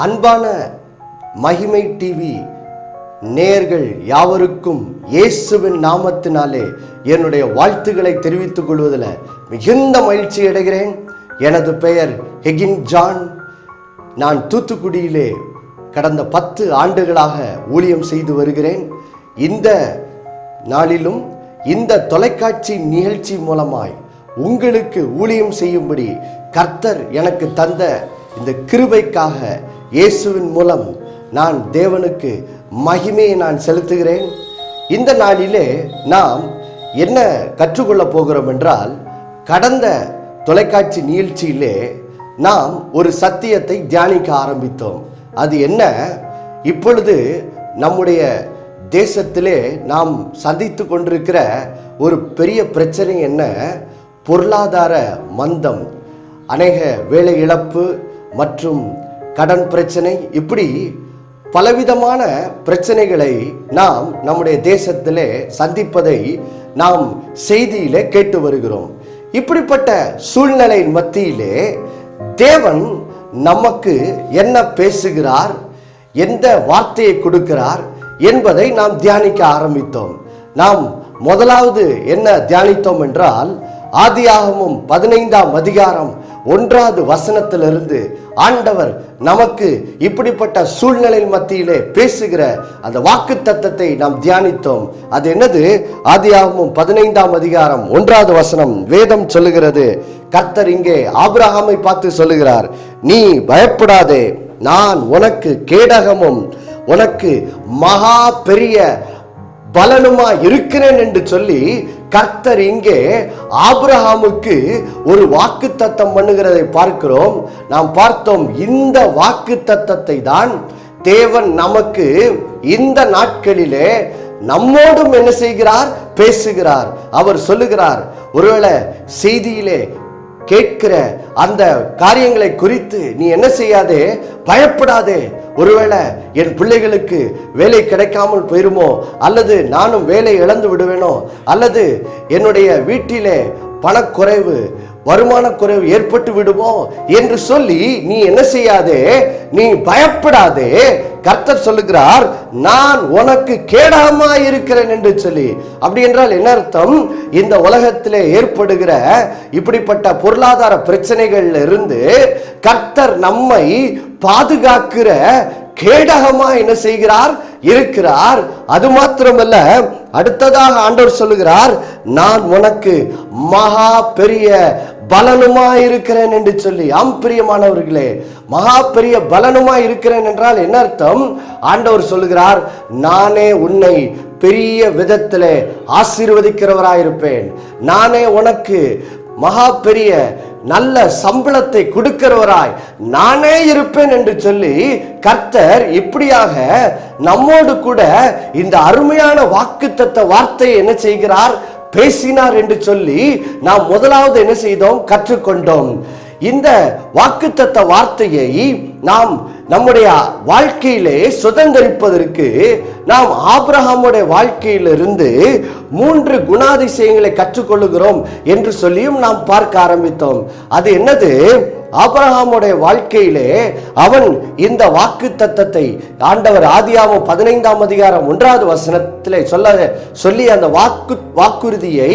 அன்பான மகிமை டிவி நேயர்கள் யாவருக்கும் இயேசுவின் நாமத்தினாலே என்னுடைய வாழ்த்துக்களை தெரிவித்துக் கொள்வதில் மிகுந்த மகிழ்ச்சி அடைகிறேன். எனது பெயர் ஹெகின் ஜான். நான் தூத்துக்குடியிலே கடந்த 10 ஆண்டுகளாக ஊழியம் செய்து வருகிறேன். இந்த நாளிலும் இந்த தொலைக்காட்சி நிகழ்ச்சி மூலமாய் உங்களுக்கு ஊழியம் செய்யும்படி கர்த்தர் எனக்கு தந்த இந்த கிருபைக்காக இயேசுவின் மூலம் நான் தேவனுக்கு மகிமையை நான் செலுத்துகிறேன். இந்த நாளிலே நாம் என்ன கற்றுக்கொள்ளப் போகிறோம் என்றால், கடந்த தொலைக்காட்சி நிகழ்ச்சியிலே நாம் ஒரு சத்தியத்தை தியானிக்க ஆரம்பித்தோம். அது என்ன? இப்பொழுது நம்முடைய தேசத்திலே நாம் சந்தித்து கொண்டிருக்கிற ஒரு பெரிய பிரச்சனை என்ன? பொருளாதார மந்தம், அநேக வேலை இழப்பு மற்றும் கடன் பிரச்சனை, இப்படி பலவிதமான பிரச்சனைகளை நாம் நம்முடைய தேசத்திலே சந்திப்பதை நாம் செய்தியிலே கேட்டு வருகிறோம். இப்படிப்பட்ட சூழ்நிலையின் மத்தியிலே தேவன் நமக்கு என்ன பேசுகிறார், எந்த வார்த்தையை கொடுக்கிறார் என்பதை நாம் தியானிக்க ஆரம்பித்தோம். நாம் முதலாவது என்ன தியானித்தோம் என்றால், ஆதியாகமம் 15ஆம் அதிகாரம் 1வது வசனத்திலிருந்து ஆண்டவர் நமக்கு இப்படிப்பட்ட சூழ்நிலை மத்தியிலே பேசுகிற அந்த வாக்கு தத்தத்தை நாம் தியானித்தோம். அது என்னது? ஆதியாகமம் 15ஆம் அதிகாரம் 1வது வசனம். வேதம் சொல்லுகிறது, கர்த்தர் இங்கே ஆபிரகாமை பார்த்து சொல்லுகிறார், நீ பயப்படாதே, நான் உனக்கு கேடகமும் உனக்கு மகா பெரிய பலனுமா இருக்கிறேன் என்று சொல்லி கர்த்தர் இங்கே ஆபிரகாமுக்கு ஒரு வாக்கு தத்தம் பண்ணுகிறதை பார்க்கிறோம். நாம் பார்த்தோம், இந்த வாக்கு தத்தத்தை தான் தேவன் நமக்கு இந்த நாட்களிலே நம்மோடும் என்ன செய்கிறார்? பேசுகிறார். அவர் சொல்லுகிறார், ஒருவேளை செய்தியிலே கேட்கிற அந்த காரியங்களை குறித்து நீ என்ன செய்யாதே, பயப்படாதே. ஒருவேளை என் பிள்ளைகளுக்கு வேலை கிடைக்காமல் போயிருமோ, அல்லது நானும் வேலை இழந்து விடுவேனோ, அல்லது என்னுடைய வீட்டிலே பணக்குறைவு, வருமான குறைவு ஏற்பட்டு விடுமோ என்று சொல்லி நீ என்ன செய்யாதே, நீ பயப்படாதே. கர்த்தர் சொல்லுகிறார், நான் உனக்கு கேடகமாய் இருக்கிறேன் என்று சொல்லி. அப்படி என்றால் என்ன அர்த்தம்? இந்த உலகத்திலே ஏற்படுகிற இப்படிப்பட்ட பொருளாதார பிரச்சனைகள்ல இருந்து கர்த்தர் நம்மை பாதுகாக்கிற கேடகமா என்ன செய்கிறார்? இருக்கிறார். அது மாத்திரமல்ல, அடுத்ததாக ஆண்டவர் சொல்லுகிறார், நான் உனக்கு மகா பெரிய பலனுமா இருக்கிறேன் என்று சொல்லி. ஆம் பிரியமானவர்களே, மகா பெரிய பலனுமா இருக்கிறேன் என்றால் என்ன அர்த்தம்? ஆண்டவர் சொல்லுகிறார், நானே உன்னை பெரிய விதத்திலே ஆசீர்வதிக்கிறவராயிருப்பேன், நானே உனக்கு மகா பெரிய நல்ல சம்பளத்தை கொடுக்கிறவராய் நானே இருப்பேன் என்று சொல்லி கர்த்தர் இப்படியாக நம்மோடு கூட இந்த அருமையான வாக்குத்தத்த வார்த்தையை என்ன செய்கிறார்? பேசினார் என்று சொல்லி நாம் முதலாவது என்ன செய்தோம்? கற்றுக்கொண்டோம். இந்த வாக்குத்தத்த வார்த்தையை நாம் நம்முடைய வாழ்க்கையிலே சுதந்திரிப்பதற்கு நாம் ஆபிரகாமுடைய வாழ்க்கையிலிருந்து 3 குணாதிசயங்களை கற்றுக்கொள்ளுகிறோம் என்று சொல்லியும் நாம் பார்க்க ஆரம்பித்தோம். அது என்னது? ஆபிரகாமுடைய வாழ்க்கையிலே அவன் இந்த வாக்கு தத்தத்தை ஆண்டவர் ஆதியாகமம் 15ஆம் அதிகாரம் 1வது வசனத்திலே சொல்லி அந்த வாக்குறுதியை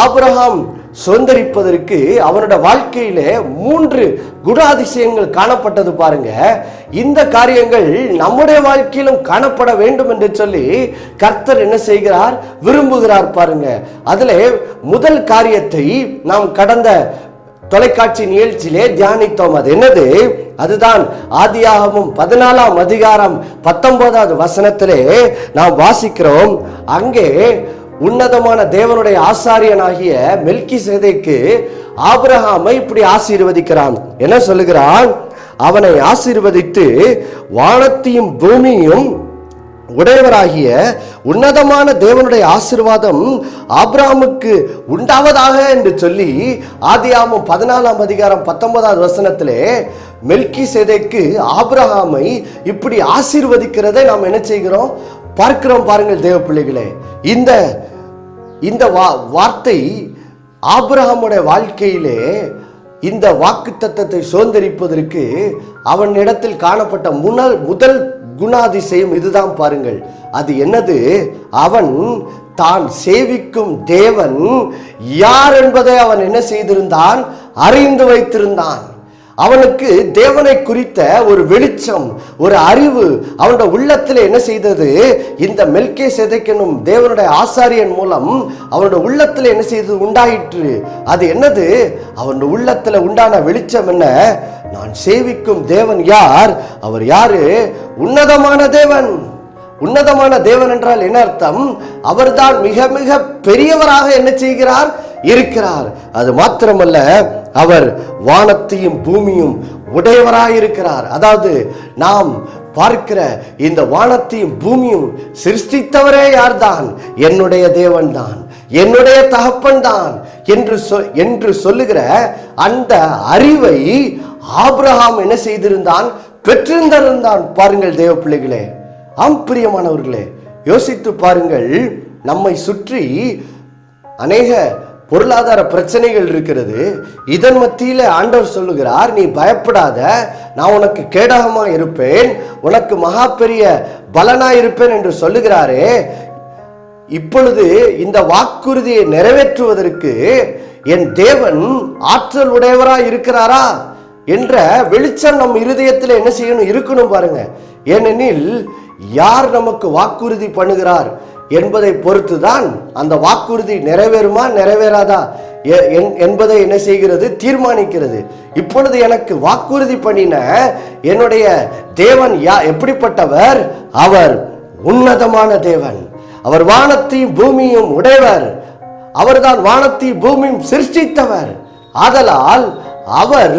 ஆபிரகாம் சுதந்திரிப்பதற்கு அவனோட வாழ்க்கையிலே 3 குணாதிசயங்கள் காணப்பட்டது. பாருங்க, இந்த காரியங்கள் நம்முடைய வாழ்க்கையிலும் காணப்பட வேண்டும் என்று சொல்லி கர்த்தர் என்ன செய்கிறார்? விரும்புகிறார். பாருங்க, அதுல முதல் காரியத்தை நாம் கடந்த தொலைக்காட்சி நிகழ்ச்சியிலே தியானித்தோம். அது என்னது? அதுதான் ஆதியாகமம் 14ஆம் அதிகாரம் 19வது வசனத்திலே நாம் வாசிக்கிறோம். அங்கே உன்னதமான தேவனுடைய ஆசாரியனாகிய மெல்கிசேதேக்கு ஆபிரகாமை இப்படி ஆசீர்வதிக்கிறான். என்ன சொல்லுகிறான்? அவனை ஆசீர்வதித்து வானத்தையும் பூமியையும் உடையவராகிய உன்னதமான தேவனுடைய ஆசீர்வாதம் ஆபிரகாமுக்கு உண்டாவதாக என்று சொல்லி ஆதியாகமம் 14ஆம் அதிகாரம் 19வது வசனத்திலே மெல்கிசேதேக்கு ஆபிரகாமை இப்படி ஆசீர்வதிக்கிறதை நாம் என்ன செய்கிறோம்? பார்க்கிறோம். பாருங்கள் தேவ பிள்ளைகளே, இந்த வார்த்தை ஆபிரகாமுடைய வாழ்க்கையிலே இந்த வாக்குத்தத்தத்தை சுதந்திரிப்பதற்கு அவன் இடத்தில் காணப்பட்ட முதல் குணாதிசயம் இதுதான் பாருங்கள். அது என்னது? அவன் தான் சேவிக்கும் தேவன் யார் என்பதை அவன் என்ன செய்திருந்தான்? அறிந்து வைத்திருந்தான். அவனுக்கு தேவனை குறித்த ஒரு வெளிச்சம், ஒரு அறிவு அவனுடைய உள்ளத்தில் என்ன செய்தது? இந்த மெல்கிசேதேக் என்னும் தேவனுடைய ஆசாரியன் மூலம் அவனுடைய உள்ளத்தில் என்ன செய்தது? உண்டாயிற்று. அது என்னது? அவனுடைய உள்ளத்தில் உண்டான வெளிச்சம் என்ன? நான் சேவிக்கும் தேவன் யார்? அவர் யாரு? உன்னதமான தேவன். உன்னதமான தேவன் என்றால் என்ன அர்த்தம்? அவர்தான் மிக மிக பெரியவராக என்ன செய்கிறார்? இருக்கிறார். அது மாத்திரமல்ல, அவர் வானத்தையும் பூமியும் உடையவராயிருக்கிறார். அதாவது நாம் பார்க்கிற இந்த வானத்தையும் பூமியும் சிருஷ்டித்தவரே யார்தான்? என்னுடைய தேவன் தான், என்னுடைய தகப்பன் தான் என்று சொல்லுகிற அந்த அறிவை ஆபிரகாம் என்ன செய்திருந்தான்? பெற்றிருந்தான். பாருங்கள் தேவ பிள்ளைகளே, ஆம் பிரியமானவர்களே, யோசித்து பாருங்கள். நம்மை சுற்றி அநேக பொருளாதார பிரச்சனைகள் இருக்கிறது. இதன் மத்தியில ஆண்டவர் சொல்லுகிறார், நீ பயப்படாத, நான் உனக்கு கேடகமா இருப்பேன், உனக்கு மகா பெரிய பலனா இருப்பேன் என்று சொல்லுகிறாரே. இப்பொழுது இந்த வாக்குறுதியை நிறைவேற்றுவதற்கு என் தேவன் ஆற்றல் உடையவராய் இருக்கிறாரா என்ற வெளிச்சம் நம் இருதயத்தில் என்ன செய்யணும்? இருக்கணும் பாருங்க. ஏனெனில் யார் நமக்கு வாக்குறுதி பண்ணுகிறார் என்பதை பொறுத்துதான் அந்த வாக்குறுதி நிறைவேறுமா நிறைவேறாதா என்பதை என்ன செய்கிறது? தீர்மானிக்கிறது. இப்பொழுது எனக்கு வாக்குறுதி பண்ணின என்னுடைய தேவன் எப்படிப்பட்டவர்? அவர் உன்னதமான தேவன். அவர் வானத்தையும் பூமியும் உடையவர். அவர்தான் வானத்தையும் பூமியும் சிருஷ்டித்தவர். ஆதலால் அவர்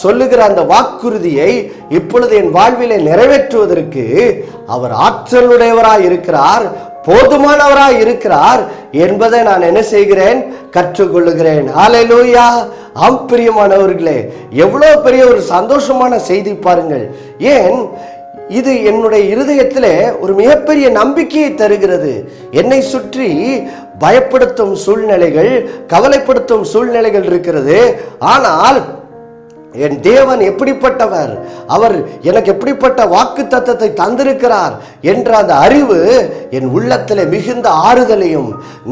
சொல்லுகிற அந்த வாக்குறுதியை இப்பொழுது என் வாழ்விலே நிறைவேற்றுவதற்கு அவர் ஆற்றலுடையவராய் இருக்கிறார், போதுமானவராய் இருக்கிறார் என்பதை நான் என்ன செய்கிறேன்? கற்றுக்கொள்ளுகிறேன். ஹல்லேலூயா! ஆம் பிரியமானவர்களே, எவ்வளவு பெரிய ஒரு சந்தோஷமான செய்தி பாருங்கள். ஏன் இது என்னுடைய இருதயத்திலே ஒரு மிகப்பெரிய நம்பிக்கையை தருகிறது. என்னை சுற்றி பயப்படுத்தும் சூழ்நிலைகள், கவலைப்படுத்தும் சூழ்நிலைகள் இருக்கிறது. ஆனால் என் தேவன் எப்படிப்பட்டவர், அவர் எனக்கு எப்படிப்பட்ட வாக்கு தத்தத்தை தந்திருக்கிறார் என்ற அந்த அறிவு என் உள்ளத்தில் மிகுந்த ஆறுதலையும்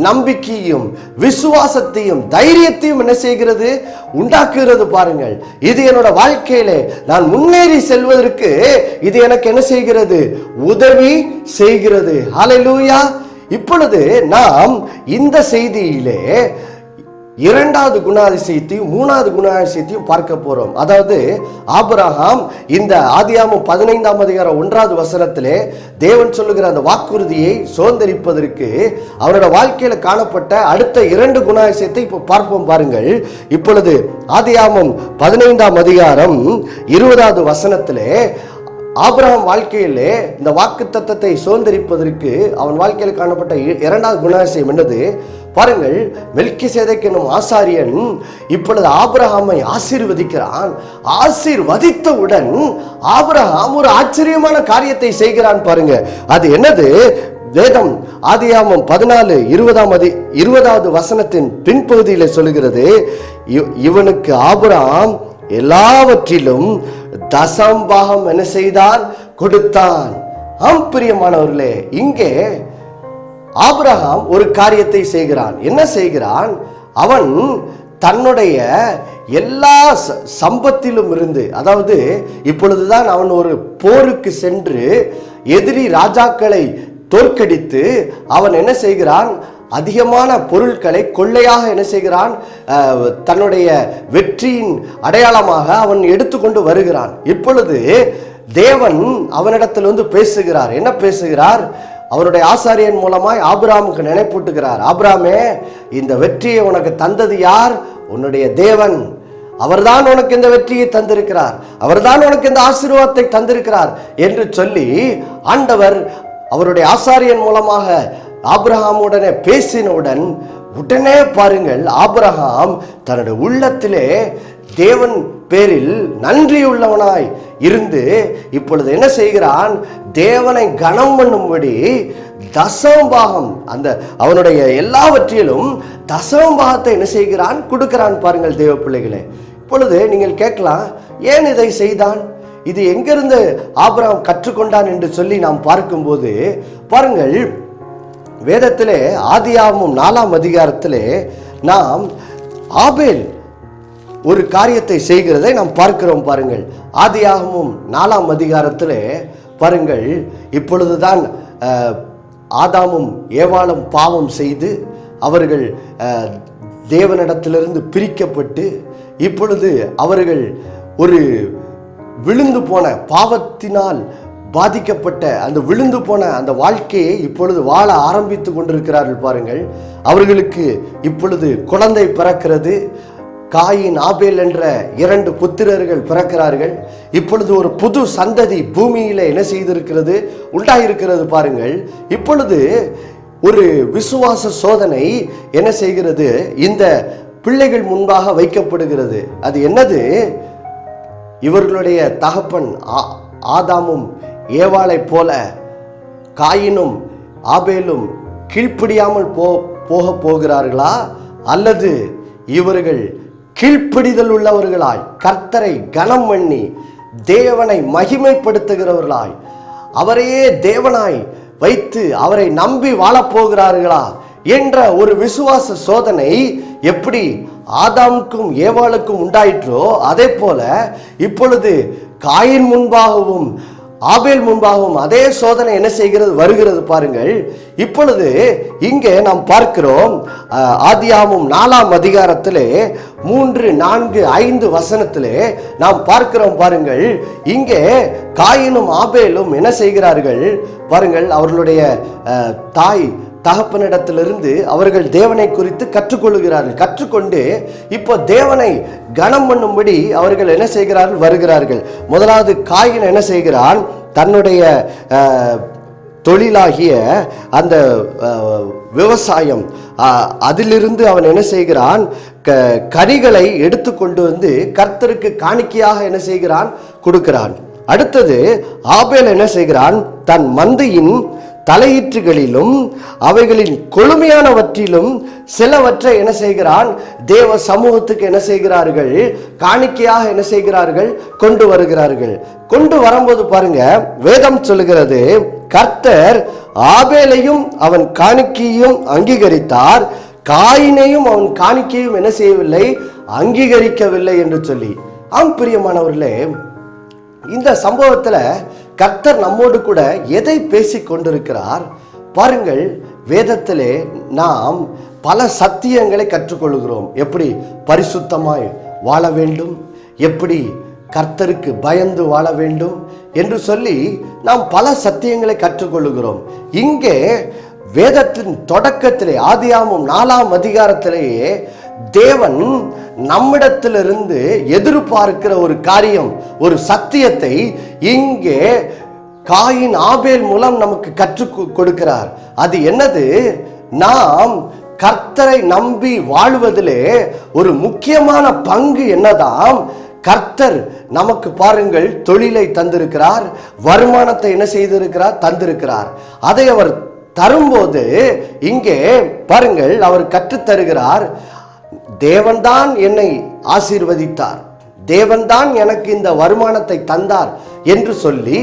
நம்பிக்கையும் விசுவாசத்தையும் தைரியத்தையும் என்ன செய்கிறது? உண்டாக்குகிறது. பாருங்கள், இது என்னோட வாழ்க்கையிலே நான் முன்னேறி செல்வதற்கு இது எனக்கு என்ன செய்கிறது? உதவி செய்கிறது. ஹல்லேலூயா! இப்பொழுது நாம் இந்த செய்தியிலே இரண்டாவது குணாதிசயத்தையும் மூணாவது குணாதிசயத்தையும் பார்க்க போறோம். அதாவது ஆபிரகாம் இந்த ஆதியாகமம் 15ஆம் அதிகாரம் 1வது வசனத்திலே தேவன் சொல்லுகிற அந்த வாக்குறுதியை சுதந்தரிப்பதற்கு அவரோட வாழ்க்கையில காணப்பட்ட அடுத்த 2 குணாதிசயத்தை இப்போ பார்ப்போம். பாருங்கள், இப்பொழுது ஆதியாகமம் 15ஆம் அதிகாரம் 20வது வசனத்திலே ஆபிரகாம் வாழ்க்கையிலே இந்த வாக்கு தத்தத்தை சுதந்தரிப்பதற்கு அவன் வாழ்க்கையில் காணப்பட்ட 2வது குணாதிசயம் என்னது? பாருங்கள், மெல்கிசேதேக் என்னும் ஆசாரியன் இப்பொழுது ஆபிரகாமை ஆசீர்வதிக்கிறான். ஆசீர்வதித்தவுடன் ஆபிரகாம் ஒரு ஆச்சரியமான காரியத்தை செய்கிறான். பாருங்க, அது என்னது? வேதம் ஆதியாகமம் 14:20வது வசனத்தின் பின்பகுதியில சொல்லுகிறது, இவனுக்கு ஆபிரகாம் எல்லாவற்றிலும் தசம்பாகம் என்ன செய்தான்? கொடுத்தான். ஆம் பிரியமானவர்களே, இங்கே ஆபிரகாம் ஒரு காரியத்தை செய்கிறான். என்ன செய்கிறான்? அவன் தன்னுடைய எல்லா சம்பத்திலும் இருந்து, அதாவது இப்பொழுதுதான் அவன் ஒரு போருக்கு சென்று எதிரி ராஜாக்களை தோற்கடித்து அவன் என்ன செய்கிறான்? அதிகமான பொருட்களை கொள்ளையாக என்ன செய்கிறான்? தன்னுடைய வெற்றியின் அடையாளமாக அவன் எடுத்துக்கொண்டு வருகிறான். இப்பொழுது தேவன் அவனிடத்தில் வந்து பேசுகிறார். என்ன பேசுகிறார்? அவருடைய ஆசாரியன் மூலமாய் ஆபிரகாமுக்கு நினைப்பூட்டுகிறார். ஆபிரகாமே, இந்த வெற்றியை உனக்கு தந்தது யார்? உன்னுடைய தேவன். அவர்தான் உனக்கு இந்த வெற்றியை தந்திருக்கிறார், அவர்தான் உனக்கு இந்த ஆசீர்வாதத்தை தந்திருக்கிறார் என்று சொல்லி ஆண்டவர் அவருடைய ஆசாரியன் மூலமாக ஆபிரகாமுடனே பேசினவுடன் உடனே பாருங்கள், ஆபிரகாம் தன்னுடைய உள்ளத்திலே தேவன் பேரில் நன்றியுள்ளவனாய் இருந்து இப்பொழுது என்ன செய்கிறான்? தேவனை கனம் பண்ணும்படி தசமபாகம், அந்த அவனுடைய எல்லாவற்றிலும் தசமபாகத்தை என்ன செய்கிறான்? கொடுக்கிறான். பாருங்கள் தேவ பிள்ளைகளே, இப்பொழுது நீங்கள் கேட்கலாம், ஏன் இதை செய்தான்? இது எங்கிருந்து ஆபிரகாம் கற்றுக்கொண்டான் என்று சொல்லி நாம் பார்க்கும்போது பாருங்கள், வேதத்திலே ஆதியாகமம் 4ஆம் அதிகாரத்திலே நாம் ஆபேல் ஒரு காரியத்தை செய்கிறதை நாம் பார்க்கிறோம். பாருங்கள், ஆதியாகமம் 4ஆம் அதிகாரத்திலே பாருங்கள், இப்பொழுதுதான் ஆதாமும் ஏவாளும் பாவம் செய்து அவர்கள் தேவனிடத்திலிருந்து பிரிக்கப்பட்டு இப்பொழுது அவர்கள் ஒரு விழுந்து போன பாவத்தினால் பாதிக்கப்பட்ட அந்த விழுந்து போன அந்த வாழ்க்கையை இப்பொழுது வாழ ஆரம்பித்து கொண்டிருக்கிறார்கள். பாருங்கள், அவர்களுக்கு இப்பொழுது குழந்தை பிறக்கிறது. காயின் ஆபேல் என்ற 2 புத்திரர்கள் பிறக்கிறார்கள். இப்பொழுது ஒரு புது சந்ததி பூமியில என்ன செய்திருக்கிறது, உண்டாயிருக்கிறது. பாருங்கள், இப்பொழுது ஒரு விசுவாச சோதனை என்ன செய்கிறது, இந்த பிள்ளைகள் முன்பாக வைக்கப்படுகிறது. அது என்னது, இவர்களுடைய தகப்பன் ஆதாமும் ஏவாளை போல காயினும் ஆபேலும் கீழ்ப்படியாமல் போக போகிறார்களா, அல்லது இவர்கள் கீழ்ப்படிதல் உள்ளவர்களாய் கர்த்தரை கனம் பண்ணி தேவனை மகிமைப்படுத்துகிறவர்களாய் அவரையே தேவனாய் வைத்து அவரை நம்பி வாழப்போகிறார்களா என்ற ஒரு விசுவாச சோதனை எப்படி ஆதாமுக்கும் ஏவாளுக்கும் உண்டாயிற்றோ அதே போல இப்பொழுது காயின் முன்பாகவும் ஆபேல் முன்பாகவும் அதே சோதனை என்ன செய்கிறது, வருகிறது. பாருங்கள், இப்பொழுது இங்கே நாம் பார்க்கிறோம், ஆதியாகமம் 4ஆம் அதிகாரத்திலே 3, 4, 5 வசனத்திலே நாம் பார்க்கிறோம். பாருங்கள், இங்கே காயினும் ஆபேலும் என்ன செய்கிறார்கள் பாருங்கள், அவர்களுடைய தாய் தகப்பனிடத்திலிருந்து அவர்கள் தேவனை குறித்து கற்றுக்கொள்கிறார்கள். கற்றுக்கொண்டு இப்போ தேவனை கனம் பண்ணும்படி அவர்கள் என்ன செய்கிறார்கள், வருகிறார்கள். முதலாவது காயின் என்ன செய்கிறான், தன்னுடைய தொழிலாகிய அந்த விவசாயம் அதிலிருந்து அவன் என்ன செய்கிறான், கனிகளை எடுத்து கொண்டு வந்து கர்த்தருக்கு காணிக்கையாக என்ன செய்கிறான், கொடுக்கிறான். அடுத்தது ஆபேல் என்ன செய்கிறான், தன் மந்தையின் தலையீற்றுகளிலும் அவைகளின் கொழுமையானவற்றிலும் சிலவற்றை என்ன செய்கிறான், தேவ சமூகத்துக்கு என்ன செய்கிறார்கள், காணிக்கையாக என்ன செய்கிறார்கள், கொண்டு வருகிறார்கள். கொண்டு வரும்போது பாருங்க, வேதம் சொல்லுகிறது, கர்த்தர் ஆபேலையும் அவன் காணிக்கையும் அங்கீகரித்தார், காயினையும் அவன் காணிக்கையும் என்ன செய்யவில்லை, அங்கீகரிக்கவில்லை என்று சொல்லி. ஆம் பிரியமானவர்களே, இந்த சம்பவத்துல கர்த்தர் நம்மோடு கூட எதை பேசி கொண்டிருக்கிறார் பாருங்கள். வேதத்திலே நாம் பல சத்தியங்களை கற்றுக்கொள்கிறோம். எப்படி பரிசுத்தமாய் வாழ வேண்டும், எப்படி கர்த்தருக்கு பயந்து வாழ வேண்டும் என்று சொல்லி நாம் பல சத்தியங்களை கற்றுக்கொள்கிறோம். இங்கே வேதத்தின் தொடக்கத்திலே ஆதியாகமம் 4ஆம் அதிகாரத்திலேயே தேவன் நம்மிடத்திலிருந்து எதிர்பார்க்கிற ஒரு காரியம், ஒரு சத்தியத்தை இங்கே காயின் ஆபேல் மூலம் நமக்கு கற்றுக் கொடுக்கிறார். அது என்னது, நாம் கர்த்தரை நம்பி வாழ்வதிலே ஒரு முக்கியமான பங்கு என்னதாம், கர்த்தர் நமக்கு பாருங்கள் தொழிலை தந்திருக்கிறார், வருமானத்தை என்ன செய்திருக்கிறார், தந்திருக்கிறார். அதை அவர் தரும்போது இங்கே பாருங்கள், அவர் கற்றுத்தருகிறார், தேவன்தான் என்னை ஆசீர்வதித்தார், தேவன்தான் எனக்கு இந்த வருமானத்தை தந்தார் என்று சொல்லி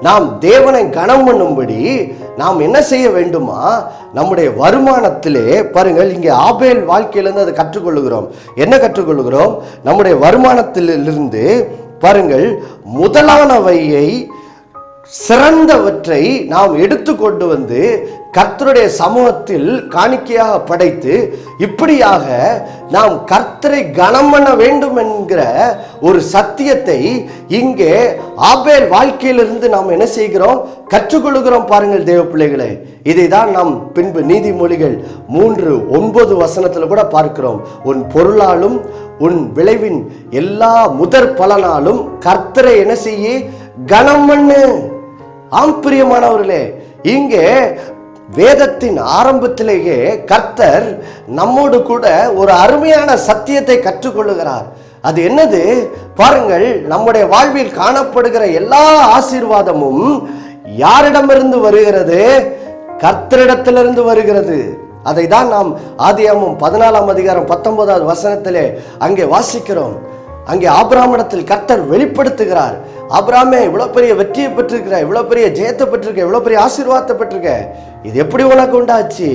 நாம் தேவனை கனம் பண்ணும்படி நாம் என்ன செய்ய வேண்டுமா, நம்முடைய வருமானத்திலே பாருங்கள், இங்கே ஆபேல் வாழ்க்கையிலிருந்து அதை கற்றுக்கொள்ளுகிறோம். என்ன கற்றுக்கொள்ளுகிறோம், நம்முடைய வருமானத்திலிருந்து பாருங்கள் முதலானவையை சிறந்தவற்றை நாம் எடுத்து கொண்டு வந்து கர்த்தருடைய சமூகத்தில் காணிக்கையாக படைத்து இப்படியாக நாம் கர்த்தரை கனம் பண்ண வேண்டும் என்கிற ஒரு சத்தியத்தை இங்கே ஆபேல் வாழ்க்கையிலிருந்து நாம் என்ன செய்கிறோம், கற்றுக்கொள்கிறோம். பாருங்கள் தேவ பிள்ளைகளே, இதை தான் நாம் பின்பு நீதிமொழிகள் 3:9 வசனத்துல கூட பார்க்கிறோம். உன் பொருளாலும் உன் விளைவின் எல்லா முதற் பலனாலும் கர்த்தரை என்ன செய்ய, கனம் பண்ணு. ஆம் பிரியமானவர்களே, இங்கே வேதத்தின் ஆரம்பத்திலேயே கர்த்தர் நம்மோடு கூட ஒரு அருமையான சத்தியத்தை கற்றுக்கொள்ளுகிறார். அது என்னது பாருங்கள், நம்முடைய வாழ்வில் காணப்படுகிற எல்லா ஆசீர்வாதமும் யாரிடமிருந்து வருகிறது, கர்த்தரிடத்திலிருந்து வருகிறது. அதை தான் நாம் ஆதியாகமம் 14ஆம் அதிகாரம் 19வது வசனத்திலே அங்கே வாசிக்கிறோம். அங்கே ஆபிரகாமிடத்தில் கர்த்தர் வெளிப்படுத்துகிறார். ஆபிரகாமே, இவ்வளவு பெரிய வெற்றியை பெற்றிருக்கிற, இவ்வளவு பெரிய ஜெயத்தை பெற்றிருக்க, இவ்வளவு பெரிய ஆசீர்வாதத்தை பெற்றிருக்க, இது எப்படி உனக்கு உண்டாச்சு?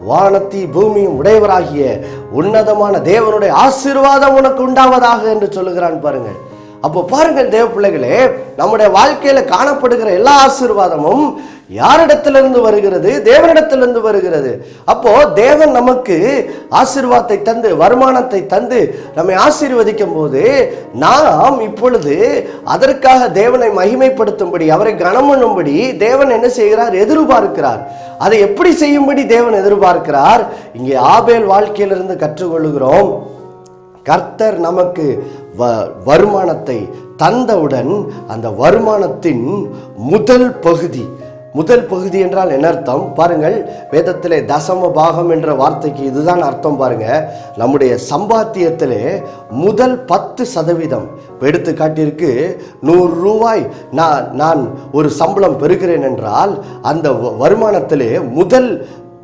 வானத்தி பூமியும் உடையவராகிய உன்னதமான தேவனுடைய ஆசீர்வாதம் உனக்கு உண்டாவதாக என்று சொல்லுகிறான் பாருங்கள். அப்போ பாருங்கள் தேவ பிள்ளைகளே, நம்முடைய வாழ்க்கையில காணப்படுகிற எல்லா ஆசீர்வாதமும் யாரிடத்திலிருந்து வருகிறது? தேவனிடத்திலிருந்து வருகிறது. அப்போ தேவன் நமக்கு ஆசீர்வாதத்தை தந்து, வருமானத்தை தந்து நம்மை ஆசீர்வதிக்கும் போது நாம் இப்பொழுது அதற்காக தேவனை மகிமைப்படுத்தும்படி, அவரை கனம் பண்ணும்படி தேவன் என்ன செய்கிறார்? எதிர்பார்க்கிறார். அதை எப்படி செய்யும்படி தேவன் எதிர்பார்க்கிறார்? இங்கே ஆபேல் வாழ்க்கையிலிருந்து கற்றுக்கொள்கிறோம். கர்த்தர் நமக்கு வருமானத்தை தந்தவுடன் அந்த வருமானத்தின் முதல் பகுதி என்றால் என்ன அர்த்தம் பாருங்கள். வேதத்திலே தசம பாகம் என்ற வார்த்தைக்கு இதுதான் அர்த்தம் பாருங்க. நம்முடைய சம்பாத்தியத்திலே முதல் 10%, எடுத்துக்காட்டிற்கு 100 ரூபாய் நான் ஒரு சம்பளம் பெறுகிறேன் என்றால் அந்த வருமானத்திலே முதல்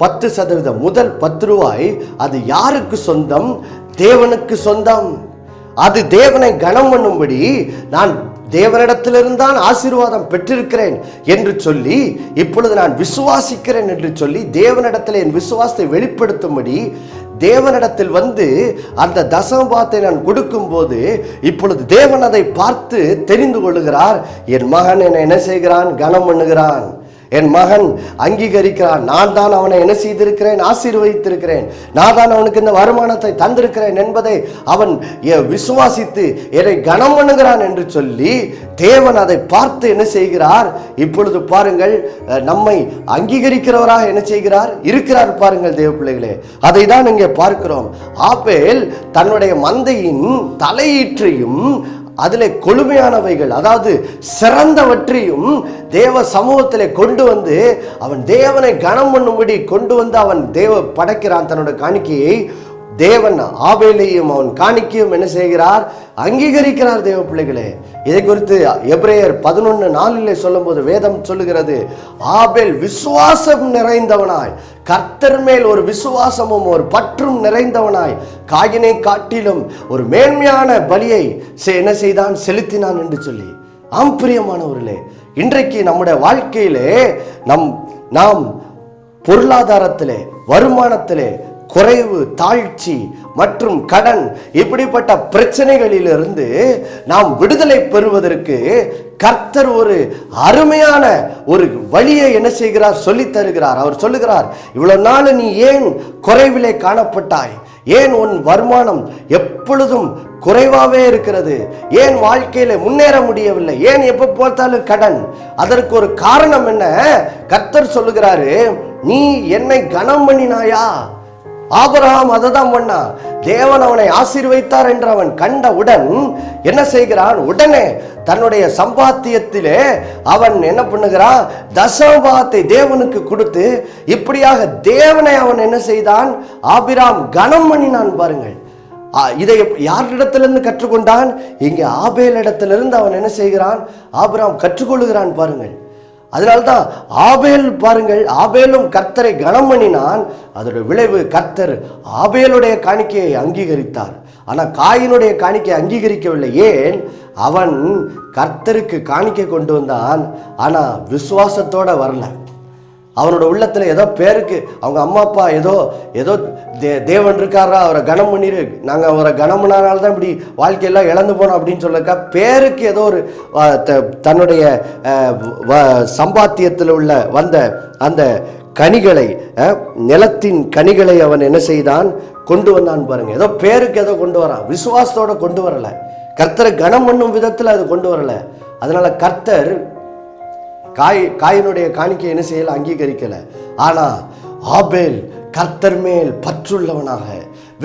10%, முதல் 10 ரூபாய் அது யாருக்கு சொந்தம்? தேவனுக்கு சொந்தம். அது தேவனை கனம் பண்ணும்படி நான் தேவனிடத்திலிருந்தான் ஆசீர்வாதம் பெற்றிருக்கிறேன் என்று சொல்லி, இப்பொழுது நான் விசுவாசிக்கிறேன் என்று சொல்லி தேவனிடத்தில் என் விசுவாசத்தை வெளிப்படுத்தும்படி தேவனிடத்தில் வந்து அந்த தசமபாகத்தை நான் கொடுக்கும் போது இப்பொழுது தேவன் அதை பார்த்து தெரிந்து கொள்ளுகிறார். என் மகன் என்னை என்ன செய்கிறான்? கனம் பண்ணுகிறான். என் மகன் அங்கீகரிக்கிறான். நான் தான் அவனை என்ன செய்திருக்கிறேன்? ஆசீர்வதித்திருக்கிறேன். நான் தான் அவனுக்கு இந்த வருமானத்தை தந்திருக்கிறேன் என்பதை அவன் விசுவாசித்து என்னை கனம் பண்ணுகிறான் என்று சொல்லி தேவன் அதை பார்த்து என்ன செய்கிறார்? இப்பொழுது பாருங்கள், நம்மை அங்கீகரிக்கிறவராக என்ன செய்கிறார்? இருக்கிறார். பாருங்கள் தேவ பிள்ளைகளே, அதை தான் இங்கே பார்க்கிறோம். ஆபேல் தன்னுடைய மந்தையின் தலையீற்றையும் அதிலே கொழுமையானவைகள், அதாவது சிறந்தவற்றையும் தேவ சமூகத்திலே கொண்டு வந்து அவன் தேவனை கனம் பண்ணும்படி கொண்டு வந்து அவன் படைக்கிறான் தன்னோட காணிக்கையை. தேவன் ஆபேலையும் அவன் காணிக்கையும் என்ன செய்கிறார்? அங்கீகரிக்கிறார். தேவ பிள்ளைகளே, இதை குறித்து எபிரேயர் 11:4 சொல்லும் போது வேதம் சொல்லுகிறது, ஆபேல் விசுவாசம் நிறைந்தவனாய், கர்த்தர் மேல் ஒரு விசுவாசமும் ஒரு பற்றும் நிறைந்தவனாய் காயினை காட்டிலும் ஒரு மேன்மையான பலியை என்ன செய்தான்? செலுத்தினான் என்று சொல்லி. ஆம் பிரியமானவர்களே, இன்றைக்கு நம்முடைய வாழ்க்கையிலே நாம் பொருளாதாரத்திலே, வருமானத்திலே குறைவு, தாழ்ச்சி மற்றும் கடன், இப்படிப்பட்ட பிரச்சனைகளிலிருந்து நாம் விடுதலை பெறுவதற்கு கர்த்தர் ஒரு அருமையான ஒரு வழியை என்ன செய்கிறார்? சொல்லித் தருகிறார். அவர் சொல்லுகிறார், இவ்வளவு நாள் நீ ஏன் குறைவிலே காணப்பட்டாய்? ஏன் உன் வருமானம் எப்பொழுதும் குறைவாகவே இருக்கிறது? ஏன் வாழ்க்கையில முன்னேற முடியவில்லை? ஏன் எப்ப பார்த்தாலும் கடன்? அதற்கு ஒரு காரணம் என்ன? கர்த்தர் சொல்லுகிறாரு, நீ என்னை கனம் பண்ணினாயா? ஆபிரகாம் அதை தான் பண்ணான். தேவன் அவனை ஆசீர்வதித்தார் என்று அவன் கண்டவுடன் என்ன செய்கிறான்? உடனே தன்னுடைய சம்பாத்தியத்திலே அவன் என்ன பண்ணுகிறான்? தசமபாகத்தை தேவனுக்கு கொடுத்து இப்படியாக தேவனை அவன் என்ன செய்தான்? ஆபிரகாம் கனம் பண்ணினான். பாருங்கள், இதை யாரிடத்திலிருந்து கற்றுக்கொண்டான்? இங்கே ஆபேல் இடத்திலிருந்து அவன் என்ன செய்கிறான்? ஆபிரகாம் கற்றுக்கொள்ளுகிறான். பாருங்கள், அதனால்தான் ஆபேல் பாருங்கள், ஆபேலும் கர்த்தரை கனம் பண்ணினான். அதோட விளைவு கர்த்தர் ஆபேலுடைய காணிக்கையை அங்கீகரித்தார். ஆனால் காயினுடைய காணிக்கையை அங்கீகரிக்கவில்லை. ஏன்? அவன் கர்த்தருக்கு காணிக்கை கொண்டு வந்தான், ஆனால் விசுவாசத்தோட வரல. அவனோட உள்ளத்தில் ஏதோ பேருக்கு அவங்க அம்மா அப்பா ஏதோ தேவன் இருக்காரா, அவரை கனம் பண்ணிரு, நாங்கள் அவரை கனம் பண்ணால்தான் இப்படி வாழ்க்கையெல்லாம் இழந்து போனோம் அப்படின்னு சொல்லக்கா பேருக்கு ஏதோ ஒரு தன்னுடைய சம்பாத்தியத்தில் உள்ள வந்த அந்த கனிகளை, நிலத்தின் கனிகளை அவன் என்ன செய்தான்? கொண்டு வந்தான். பாருங்க, ஏதோ பேருக்கு ஏதோ கொண்டு வரான், விசுவாசத்தோட கொண்டு வரல, கர்த்தரை கனம் பண்ணும் விதத்தில் அது கொண்டு வரல. அதனால கர்த்தர் காயினுடைய காணிக்கை என்ன செய்யல? அங்கீகரிக்கல. ஆனா ஆபேல் கர்த்தர் மேல் பற்றுள்ளவனாக,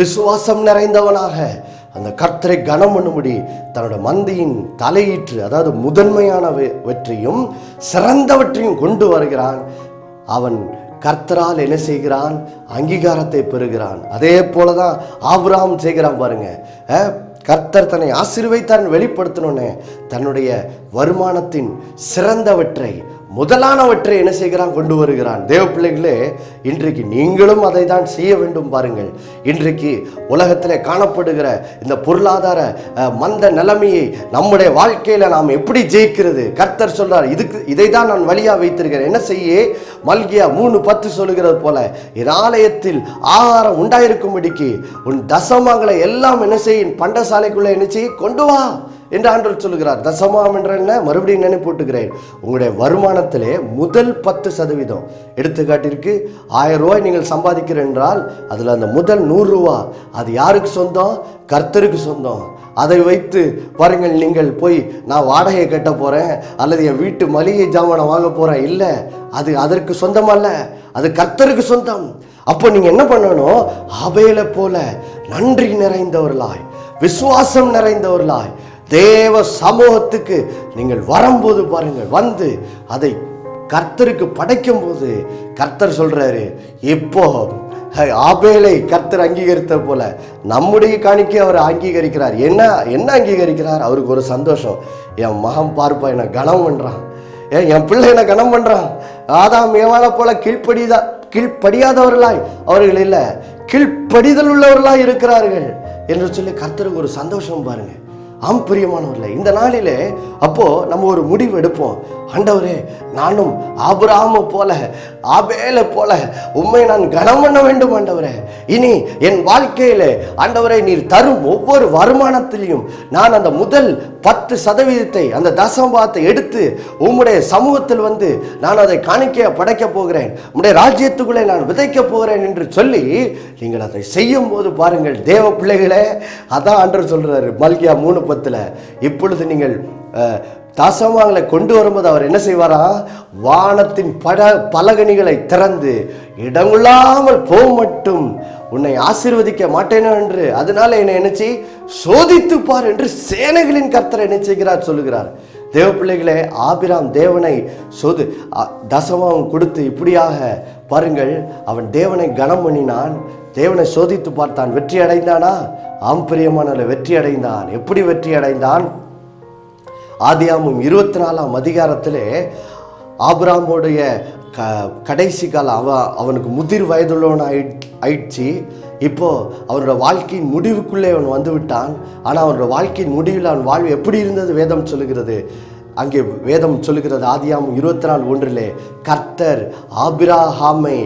விசுவாசம் நிறைந்தவனாக அந்த கர்த்தரை கனம் பண்ணும்படி தன்னோட மந்தையின் தலையீற்று, அதாவது முதன்மையானவற்றையும் சிறந்தவற்றையும் கொண்டு வருகிறான். அவன் கர்த்தரால் என்ன செய்கிறான்? அங்கீகாரத்தை பெறுகிறான். அதே போலதான் ஆபிரகாம் செய்கிறான். பாருங்க, கர்த்தர் தன்னை ஆசீர்வதித்தார் வெளிப்படுத்தணும்னு தன்னுடைய வருமானத்தின் சிறந்தவற்றை, முதலானவற்றை என்ன செய்கிறான்? கொண்டு வருகிறான். தேவ பிள்ளைகளே, இன்றைக்கு நீங்களும் அதை தான் செய்ய வேண்டும். பாருங்கள், இன்றைக்கு உலகத்திலே காணப்படுகிற இந்த பொருளாதார மந்த நிலைமையை நம்முடைய வாழ்க்கையில நாம் எப்படி ஜெயிக்கிறது? கர்த்தர் சொல்றார், இதை தான் நான் வழியா வைத்திருக்கிறேன். என்ன செய்ய? மல்கியா 3:10 சொல்லுகிறது போல, என் ஆலயத்தில் ஆகாரம் உண்டாயிருக்கும்படிக்கு உன் தசமங்களை எல்லாம் என்ன செய்ய, பண்டசாலைக்குள்ள என்ன செய்ய, கொண்டு வா என்று ஆண்டவர் சொல்லுகிறார். தசமாம் என்ற என்ன? மறுபடியும் நினைப்பூட்டுகிறேன். உங்களுடைய வருமானத்திலே முதல் 10%, எடுத்துக்காட்டிற்கு 1000 ரூபாய் நீங்கள் சம்பாதிக்கிற என்றால் அதில் அந்த முதல் 100 ரூபா அது யாருக்கு சொந்தம்? கர்த்தருக்கு சொந்தம். அதை வைத்து பாருங்கள், நீங்கள் போய் நான் வாடகையை கட்ட போகிறேன் அல்லது என் வீட்டு மளிகை ஜாமானை வாங்க போகிறேன், இல்லை, அது அதற்கு சொந்தமல்ல, அது கர்த்தருக்கு சொந்தம். அப்போ நீங்கள் என்ன பண்ணணும்? ஆபேலை போல நன்றி நிறைந்தவர்களாய், விசுவாசம் நிறைந்தவர்களாய் தேவ சமூகத்துக்கு நீங்கள் வரும்போது பாருங்கள், வந்து அதை கர்த்தருக்கு படைக்கும் போது கர்த்தர் சொல்றாரு, இப்போ ஆபேலை கர்த்தர் அங்கீகரித்த போல நம்முடைய காணிக்கை அவர் அங்கீகரிக்கிறார். என்ன அங்கீகரிக்கிறார்? அவருக்கு ஒரு சந்தோஷம். என் மகன் பார்ப்பா என்ன கனம் பண்றான், என் பிள்ளை என்ன கனம் பண்றான். ஆதாம் ஏவாளை போல கீழ்ப்படியாதவர்களாய் அவர்கள் இல்லை, கீழ்ப்படிதல் உள்ளவர்களாய் இருக்கிறார்கள் என்று சொல்லி கர்த்தருக்கு ஒரு சந்தோஷம். பாருங்க, ஆம் பிரியமானவர்களே, இந்த நாளிலே அப்போ நம்ம ஒரு முடிவு எடுப்போம். ஆண்டவரே, நானும் ஆபிரகாமை போல ஆபேலை போல உம்மை நான் கனம் பண்ண வேண்டும். ஆண்டவரே, இனி என் வாழ்க்கையிலே ஆண்டவரே நீர் தரும் ஒவ்வொரு வருமானத்திலையும் நான் அந்த முதல் 10% அந்த தசமபாகத்தை எடுத்து உம்முடைய சமூகத்தில் வந்து நான் அதை காணிக்கைய படைக்க போகிறேன், உம்முடைய ராஜ்யத்துக்குள்ளே நான் விதைக்க போகிறேன் என்று சொல்லி நீங்கள் அதை செய்யும் போது பாருங்கள் தேவ பிள்ளைகளே, அதான் ஆண்டவர் சொல்றாரு மல்கியா 3:10, இப்பொழுது நீங்கள் தாசமாங்களை கொண்டு வரும்போது அவர் என்ன செய்வாரா? வானத்தின் பலகணிகளை திறந்து இடங்கொள்ளாமல் போக மட்டும் உன்னை ஆசீர்வதிக்க மாட்டேனோ என்று, அதனால என்னை நினைச்சு சோதித்து பார் என்று சேனைகளின் கர்த்தர் என்ன செய்கிறார் சொல்லுகிறார். தேவ பிள்ளைகளே, ஆபிராம் தேவனை தசமம் கொடுத்து இப்படியாக பாருங்கள், அவன் தேவனை கனம் பண்ணினான், தேவனை சோதித்து பார்த்தான். வெற்றி அடைந்தானா? ஆம் பிரியமானவர்களே, வெற்றி அடைந்தான். எப்படி வெற்றி அடைந்தான்? ஆதியாகமம் 24ஆம் அதிகாரத்திலே ஆபிரகாமுடைய கடைசி காலம், அவனுக்கு முதிர் வயதுள்ளவன் ஆயிடுச்சு. இப்போ அவனோட வாழ்க்கையின் முடிவுக்குள்ளே அவன் வந்து விட்டான். ஆனால் அவனோட வாழ்க்கையின் முடிவில் அவன் வாழ்வு எப்படி இருந்தது? வேதம் சொல்லுகிறது, அங்கே வேதம் சொல்லுகிறது ஆதியாகமம் 24:1, கர்த்தர் ஆபிரகாமை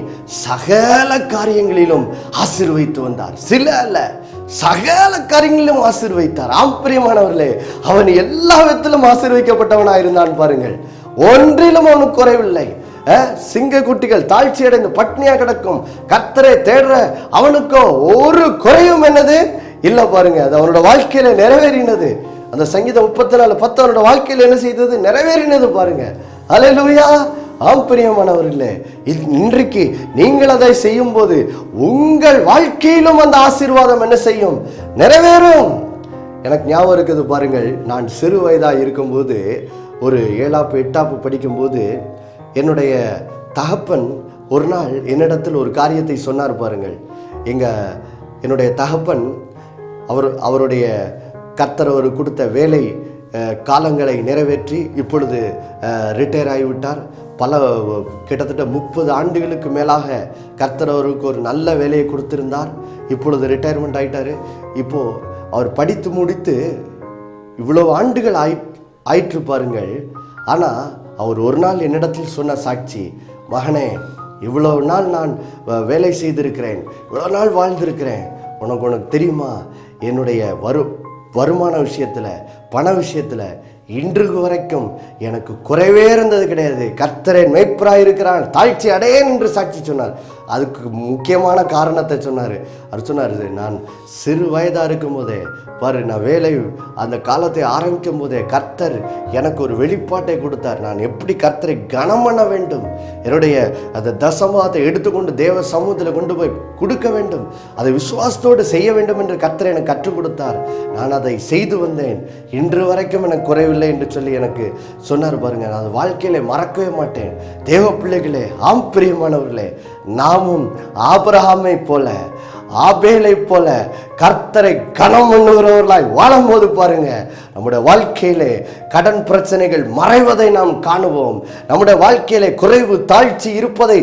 சகல காரியங்களிலும் ஆசீர்வதித்து வந்தார். சில அல்ல, சகல காரியங்களிலும் ஆசீர்வதித்தார். ஆம் பிரியமானவர்களே, அவன் எல்லா விதத்திலும் ஆசீர்வதிக்கப்பட்டவனாக இருந்தான். பாருங்கள், ஒன்றிலும் அவனுக்கு குறைவில்லை. சிங்க குட்டிகள் தாழ்ச்சி அடைந்து பட்னியா கிடக்கும் கர்த்தரை தேடுற அவனுக்கோ ஒரு குறையும் என்னது இல்லை. பாருங்க, அது அவனோட வாழ்க்கையில நிறைவேறினது. அந்த சங்கீதம் 34:10 அவனோட வாழ்க்கையில் என்ன செய்தது? நிறைவேறினது. பாருங்க, அல்லேலூயா. ஆம் பிரியமானவர்களே, இன்றைக்கு நீங்கள் அதை செய்யும் போது உங்கள் வாழ்க்கையிலும் அந்த ஆசீர்வாதம் என்ன செய்யும்? நிறைவேறும். எனக்கு ஞாபகம் இருக்குது பாருங்கள், நான் சிறு வயதாக இருக்கும்போது ஒரு 7ஆப்பு 8ஆப்பு படிக்கும்போது என்னுடைய தகப்பன் ஒரு நாள் என்னிடத்தில் ஒரு காரியத்தை சொன்னார். பாருங்கள், என்னுடைய தகப்பன் அவருடைய கர்த்தர் அவர் கொடுத்த வேலை காலங்களை நிறைவேற்றி இப்பொழுது ரிட்டையர் ஆகிவிட்டார். கிட்டத்தட்ட 30 ஆண்டுகளுக்கு மேலாக கர்த்தர் அவருக்கு ஒரு நல்ல வேலையை கொடுத்திருந்தார். இப்பொழுது ரிட்டையர்மெண்ட் ஆகிட்டார். இப்போது அவர் படித்து முடித்து இவ்வளவு ஆண்டுகள் ஆயிற்று பாருங்கள். ஆனால் அவர் ஒரு நாள் என்னிடத்தில் சொன்ன சாட்சி, மகனே, இவ்வளவு நாள் நான் வேலை செய்திருக்கிறேன், இவ்வளோ நாள் வாழ்ந்திருக்கிறேன், உனக்கு தெரியுமா, என்னுடைய வருமான விஷயத்தில், பண விஷயத்தில் இன்று வரைக்கும் எனக்கு குறைவே இருந்தது கிடையாது. கர்த்தரின் மேய்ப்பராய் இருக்கிறான், தாழ்ச்சி அடையேன் என்று சாட்சி சொன்னார். அதுக்கு முக்கியமான காரணத்தை சொன்னார். அவர் சொன்னார், நான் சிறு வயதாக இருக்கும் போதே பாரு, நான் வேலை அந்த காலத்தை ஆரம்பிக்கும் போதே கர்த்தர் எனக்கு ஒரு வெளிப்பாட்டை கொடுத்தார். நான் எப்படி கர்த்தரை கனம் பண்ண வேண்டும், என்னுடைய அந்த தசமத்தை எடுத்துக்கொண்டு தேவ சமூகத்தில் கொண்டு போய் கொடுக்க வேண்டும், அதை விசுவாசத்தோடு செய்ய வேண்டும் என்று கர்த்தர் எனக்கு கற்றுக் கொடுத்தார். நான் அதை செய்து வந்தேன், இன்று வரைக்கும் எனக்கு குறைவில்லை என்று சொல்லி எனக்கு சொன்னார். பாருங்க, நான் அது வாழ்க்கையில மறக்கவே மாட்டேன். தேவ பிள்ளைகளே, ஆம் பிரியமானவர்களே, நாமும் ஆபிரகாமை போல ஆபேலை போல கர்த்தரை கனம் பண்ணுகிறவர்களாய் வாழும் போது பாருங்க, நம்முடைய வாழ்க்கையிலே கடன் பிரச்சனைகள் மறைவதை நாம் காணுவோம். நம்முடைய வாழ்க்கையிலே குறைவு தாழ்ச்சி இருப்பதை,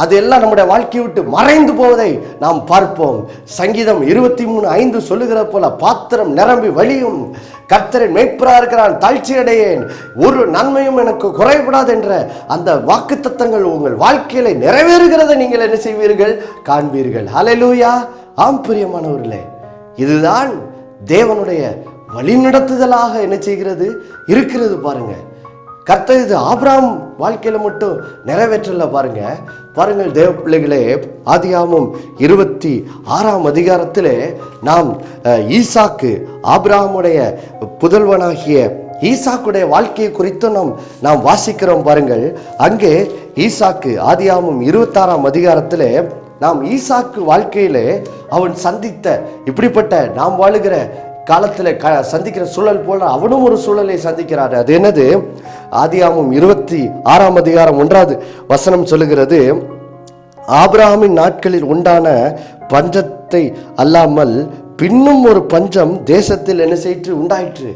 அதெல்லாம் நம்முடைய வாழ்க்கையை விட்டு மறைந்து போவதை நாம் பார்ப்போம். சங்கீதம் 23:5 சொல்லுகிற போல, பாத்திரம் நிரம்பி வழியும், கர்த்தரின் மேய்ப்பராக இருக்கிறான், தாழ்ச்சி அடையேன், ஒரு நன்மையும் எனக்கு குறைபடாது என்ற அந்த வாக்குத்தத்தங்கள் உங்கள் வாழ்க்கையில நிறைவேறுகிறதை நீங்கள் என்ன செய்வீர்கள்? காண்பீர்கள். ஹல்லேலூயா. ஆம் பிரியமானவர்களே, இதுதான் தேவனுடைய வழிநடத்துதலாக என்ன செய்கிறது இருக்கிறது. பாருங்க, கர்த்தர் இது ஆபிரகாம் வாழ்க்கையில மட்டும் நிறைவேற்றல. பாருங்கள் தேவ பிள்ளைகளே, ஆதியாகமம் 26ஆம் அதிகாரத்திலே நாம் ஈசாக்கு, ஆபிரகாமுடைய புதல்வனாகிய ஈசாக்குடைய வாழ்க்கையை குறித்தும் நாம் வாசிக்கிறோம். பாருங்கள், அங்கே ஈசாக்கு, ஆதியாகமம் 26ஆம் அதிகாரத்திலே நாம் ஈசாக்கு வாழ்க்கையிலே அவன் சந்தித்த இப்படிப்பட்ட நாம் வாழுகிற காலத்தில் சந்திக்கிற சூழல் போல அவனும் ஒரு சூழலை சந்திக்கிறார். அது என்னது? ஆதியாகமம் 26ஆம் அதிகாரம் 1வது வசனம் சொல்லுகிறது, ஆபிரகாமின் நாட்களில் உண்டான பஞ்சத்தை அல்லாமல் பின்னும் ஒரு பஞ்சம் தேசத்தில் என்ன செய்து உண்டாயிற்று.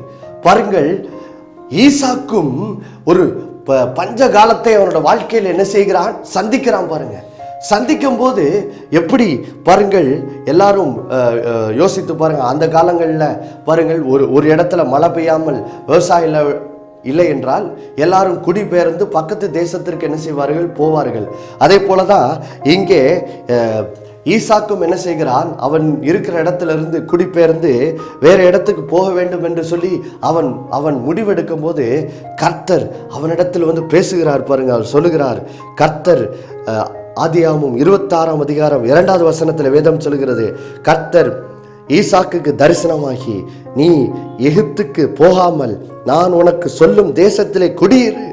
பாருங்கள், ஈசாக்கும் ஒரு பஞ்ச காலத்தை அவனோட வாழ்க்கையில் என்ன செய்கிறான்? சந்திக்கிறான். பாருங்க, சந்திக்கும் போது எப்படி பாருங்கள், எல்லாரும் யோசித்து பாருங்க. அந்த காலங்களில் பாருங்கள், ஒரு இடத்துல மழை பெய்யாமல் விவசாயம் இல்லை என்றால் எல்லாரும் குடிபெயர்ந்து பக்கத்து தேசத்திற்கு என்ன செய்வார்கள்? போவார்கள். அதே போலதான் இங்கே ஈசாக்கும் என்ன செய்கிறான்? அவன் இருக்கிற இடத்துல இருந்து குடிபெயர்ந்து வேற இடத்துக்கு போக வேண்டும் என்று சொல்லி அவன் முடிவெடுக்கும் போது கர்த்தர் அவனிடத்தில் வந்து பேசுகிறார். பாருங்க, அவர் சொல்லுகிறார், கர்த்தர் ஆதியாகமம் 26ஆம் அதிகாரம் 2வது வசனத்தில் வேதம் சொல்லுகிறது, கர்த்தர் ஈசாக்குக்கு தரிசனமாகி, நீ எகிப்துக்கு போகாமல் நான் உனக்கு சொல்லும் தேசத்திலே குடியிரு,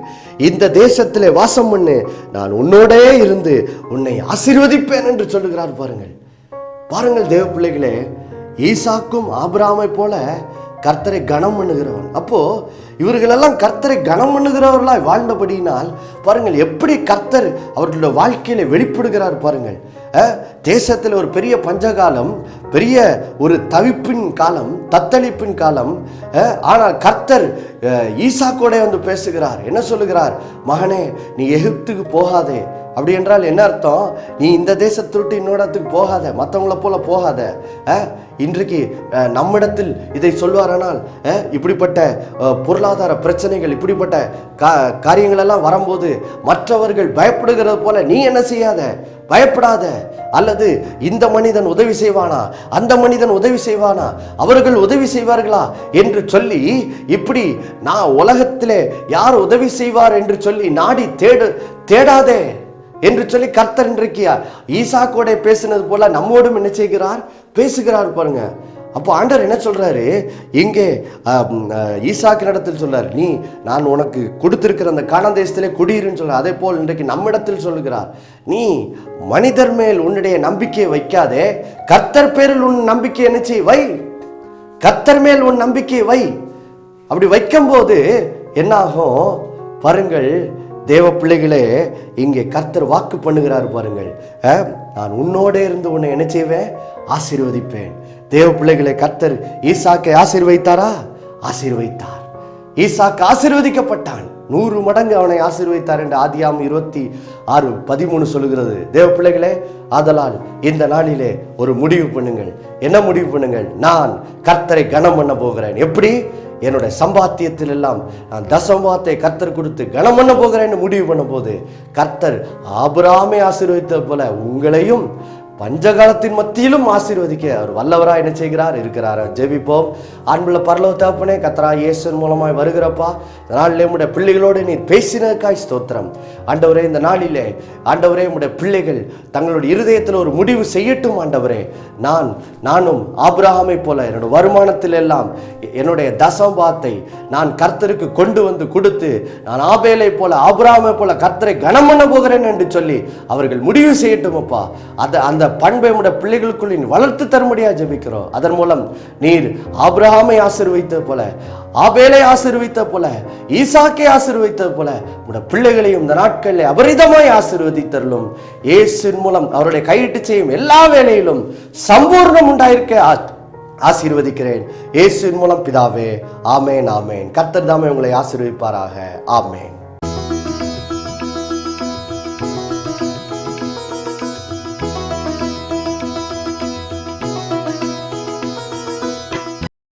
இந்த தேசத்திலே வாசம் பண்ணு, நான் உன்னோடே இருந்து உன்னை ஆசீர்வதிப்பேன் என்று சொல்லுகிறார். பாருங்கள் தேவ பிள்ளைகளே, ஈசாக்கும் ஆபிரகாமை போல கர்த்தரை கனம் பண்ணுகிறவன். அப்போ இவர்களெல்லாம் கர்த்தரை கனம் பண்ணுகிறவர்களாய் வாழ்ந்தபடியினால் பாருங்கள் எப்படி கர்த்தர் அவர்களுடைய வாழ்க்கையில வெளிப்படுகிறார். பாருங்கள், தேசத்தில் ஒரு பெரிய பஞ்சகாலம், பெரிய ஒரு தவிப்பின் காலம், தத்தளிப்பின் காலம். ஆனால் கர்த்தர் ஈசாக்கோட வந்து பேசுகிறார். என்ன சொல்லுகிறார்? மகனே, நீ எகிப்துக்கு போகாதே. அப்படி என்றால் என்ன அர்த்தம்? நீ இந்த தேசத்தை விட்டு இன்னொரு இடத்துக்கு போகாத, மற்றவங்கள போல போகாத. இன்றைக்கு நம்மிடத்தில் இதை சொல்வாரானால், இப்படிப்பட்ட பொருளாதார பிரச்சனைகள், இப்படிப்பட்ட காரியங்கள் எல்லாம் வரும்போது மற்றவர்கள் பயப்படுகிறது போல நீ என்ன செய்யாத, பயப்படாத. அல்லது இந்த மனிதன் உதவி செய்வானா, அந்த மனிதன் உதவி செய்வானா, அவர்கள் உதவி செய்வார்களா என்று சொல்லி, இப்படி நான் உலகத்திலே யார் உதவி செய்வார் என்று சொல்லி நாடி தேடாதே என்று சொல்லி கர்த்தர் இன்றைக்கு ஈசாக்கோட பேசினது போல நம்மோடும் என்ன செய்கிறார்? பேசுகிறார். பாருங்க, அப்போ ஆண்டவர் என்ன சொல்றாரு? இங்கே ஈசாக்கு இடத்தில் சொல்றார், நான் உனக்கு கொடுத்திருக்கிற அந்த கானான் தேசத்திலே குடியிருன்னு சொல்ற. அதே போல் இன்றைக்கு நம்மிடத்தில் சொல்லுகிறார், நீ மனிதர் மேல் உன்னுடைய நம்பிக்கையை வைக்காதே, கர்த்தர் பேரில் உன் நம்பிக்கை என்ன செய்? வை. கர்த்தர் மேல் உன் நம்பிக்கையை வை. அப்படி வைக்கும் போது என்ன ஆகும்? பாருங்கள் தேவ பிள்ளைகளே, இங்கே கர்த்தர் வாக்கு பண்ணுகிறார். பாருங்கள், நான் உன்னோட இருந்து உன்னை என்ன செய்வேன்? ஆசீர்வதிப்பேன். தேவ பிள்ளைகளை, கர்த்தர் ஈசாக்கை ஆசீர்வதித்தாரா? ஆசீர்வதித்தார். ஈசாக்கு ஆசீர்வதிக்கப்பட்டான், 100 மடங்கு அவனை ஆசீர்வதித்தார் என்று ஆதியாகமம் 26:13 சொல்லுகிறது. தேவ பிள்ளைகளே, ஆதலால் இந்த நாளிலே ஒரு முடிவு பண்ணுங்கள். என்ன முடிவு பண்ணுங்கள்? நான் கர்த்தரை கனம் பண்ண போகிறேன். எப்படி? என்னுடைய சம்பாத்தியத்தில் எல்லாம் நான் தசமபாகத்தை கர்த்தர் கொடுத்து கனம் பண்ண போகிறேன்னு முடிவு பண்ண போது கர்த்தர் ஆபிரகாமை ஆசீர்வதித்தது போல உங்களையும் பஞ்சகாலத்தின் மத்தியிலும் ஆசீர்வதிக்க அவர் வல்லவராக என்ன செய்கிறார்? இருக்கிறார். ஜெபிப்போம். அன்புள்ள பரலோக தகப்பனே, கர்த்தராகிய இயேசுவின் மூலமாய் வருகிறப்பா, இந்த நாளிலே உம்முடைய பிள்ளைகளோடு நீ பேசினதுக்காய் ஸ்தோத்திரம். ஆண்டவரே, இந்த நாளிலே ஆண்டவரே, உம்முடைய பிள்ளைகள் தங்களுடைய இருதயத்தில் ஒரு முடிவு செய்யட்டும். ஆண்டவரே, நானும் ஆபிரகாமை போல என்னோட வருமானத்தில் எல்லாம் என்னுடைய தசமபாகத்தை நான் கர்த்தருக்கு கொண்டு வந்து கொடுத்து, நான் ஆபேலை போல ஆபிரகாமை போல கர்த்தரை கனம் பண்ண போகிறேன் என்று சொல்லி அவர்கள் முடிவு செய்யட்டும். அப்பா, அந்த அந்த பண்பை உடைய பிள்ளைகளுக்குள் வளர்த்து தரும்படியா ஜெபிக்கிறோம். அதன் மூலம் நீர் ஆபிரகாமை ஆசீர்வதித்த போல, ஆபேலை ஆசீர்வதித்த போல, ஈசாக்கை ஆசீர்வதித்த போல உடைய பிள்ளைகளையும் இந்த நாட்களில் அபரிதமாய் ஆசீர்வதித்தருளும். இயேசுவின் மூலம் அவருடைய கையிட்டு செய்யும் எல்லா வேலையிலும் சம்பூர்ணம் உண்டாயிருக்க ஆசீர்வதிக்கிறேன். இயேசுவின் மூலம் பிதாவே, ஆமேன் ஆமேன். கர்த்தர் தாமே உங்களை ஆசீர்வதிப்பாராக. ஆமேன்.